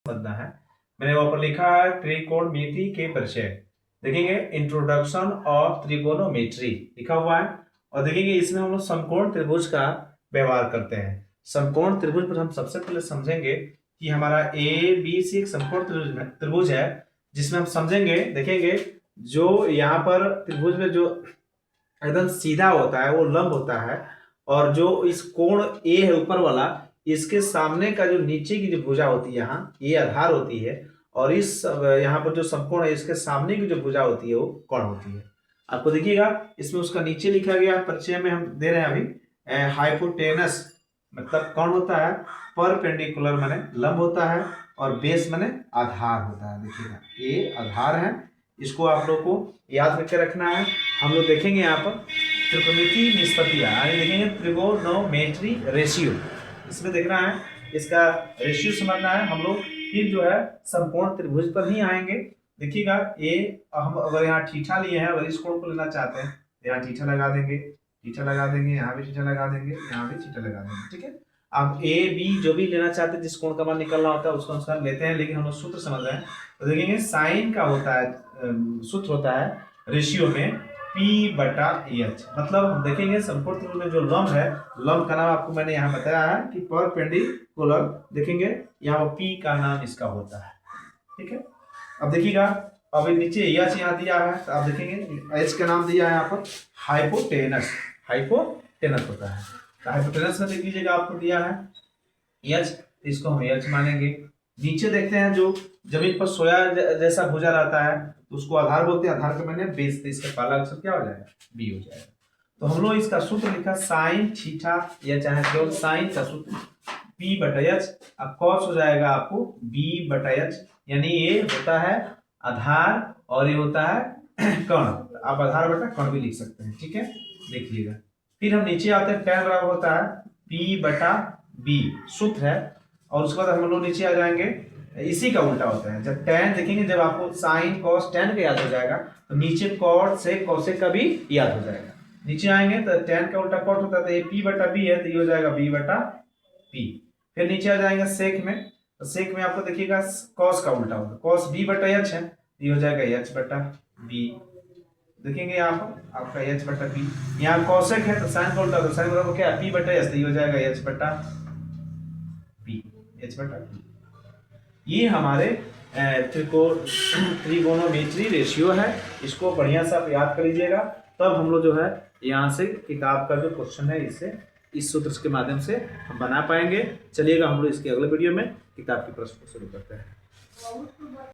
समझना है। मैंने वहां पर लिखा है त्रिकोणमिति के परिचय। देखेंगे इंट्रोडक्शन ऑफ त्रिकोणोमेट्री लिखा हुआ है और देखेंगे इसमें हम लोग समकोण त्रिभुज का व्यवहार करते हैं। समकोण त्रिभुज पर हम सबसे पहले समझेंगे कि हमारा ए बी सी एक समकोण त्रिभुज है, जिसमें हम समझेंगे देखेंगे जो यहाँ पर त्रिभुज में जो एकदम सीधा होता है वो लंब होता है, और जो इस कोण ए है ऊपर वाला, इसके सामने का जो नीचे की जो भुजा होती है यहाँ ये आधार होती है, और इस यहाँ पर जो समकोण है इसके सामने की जो भुजा होती है वो कोण होती है। आपको देखिएगा इसमें उसका नीचे लिखा गया परिचय में हम दे रहे हैं अभी हाइपोटेनस मतलब कौन होता है, परपेंडिकुलर माने लंब होता है, और बेस माने आधार होता है। देखिएगा ये आधार है, इसको आप लोग को याद करके रखना है। हम लोग देखेंगे यहाँ पर त्रिकोणमिति निष्पत्तियां यानी देखेंगे त्रिकोणोमेट्री रेशियो, इसमें देखना है, इसका रेशियो समझना है हम लोग। फिर जो है समकोण त्रिभुज पर ही आएंगे। देखिएगा ये हम अगर यहाँ ठीठा लिए हैं, अगर इस कोण को लेना चाहते हैं तो यहाँ ठीठा लगा देंगे, ठीठा लगा देंगे, यहाँ भी ठीठा लगा देंगे, यहाँ भी ठीठा लगा देंगे। ठीक है, आप ए बी जो भी लेना चाहते हैं, जिस कोण का मान निकलना होता है उसको अनुसार लेते हैं, लेकिन हम लोग सूत्र समझ रहे हैं। तो देखेंगे साइन का होता है सूत्र होता है रेशियो में P/H। मतलब हम देखेंगे समकोण त्रिभुज में जो लंब है, लंब का नाम आपको मैंने यहाँ बताया है कि परपेंडिकुलर। देखेंगे यहाँ पर P का नाम इसका होता है। ठीक है, अब देखिएगा अभी नीचे H यहाँ दिया है, तो आप देखेंगे H का नाम दिया है यहाँ पर हाइपोटेनस, हाइपोटेनस होता है। तो हाइपोटेनस में देख लीजिएगा आपको दिया है H, इसको हम H मानेंगे। नीचे देखते हैं जो जमीन पर सोया जैसा भुजा रहता है तो उसको आधार बोलते हैं, आधार का मैंने बेस, तो इसका पहला अक्षर क्या हो जाएगा, बी हो जाएगा। तो हम लोग इसका सूत्र लिखा साइन थीटा, या चाहे केवल साइन का सूत्र P/H, अब कॉस हो जाएगा आपको B/H, यानी ये होता है आधार और ये होता है कर्ण। आप आधार बटा कर्ण भी लिख सकते हैं। ठीक है, देख लीजिएगा। फिर हम नीचे आते हैं, tan बराबर होता है P/B सूत्र है, और उसके बाद हम लोग नीचे आ जाएंगे, इसी का उल्टा होता है। जब tan देखेंगे, जब आपको साइन कॉस tan का याद हो जाएगा तो नीचे कॉट से कोसेक का भी याद हो जाएगा। नीचे आएंगे तो tan का उल्टा कॉट होता है, तो ये P/B है तो ये हो जाएगा B/P। फिर नीचे आ जाएंगे सेक में, तो सेक में आपको देखिएगा कॉस का उल्टा होगा, कॉस B/H है, ये हो जाएगा H/B। देखेंगे यहाँ पर आपका H/B, यहाँ कॉसेक है तो साइन का उल्टा, तो साइन बराबर क्या है P/S, तो ये हो जाएगा H/B। ये हमारे त्रिकोणोमेट्री रेशियो है, इसको बढ़िया से आप याद कर लीजिएगा। तब हम लोग जो है यहाँ से किताब का जो क्वेश्चन है इससे इस सूत्र के माध्यम से हम बना पाएंगे। चलिएगा हम लोग इसके अगले वीडियो में किताब के प्रश्न को शुरू करते हैं।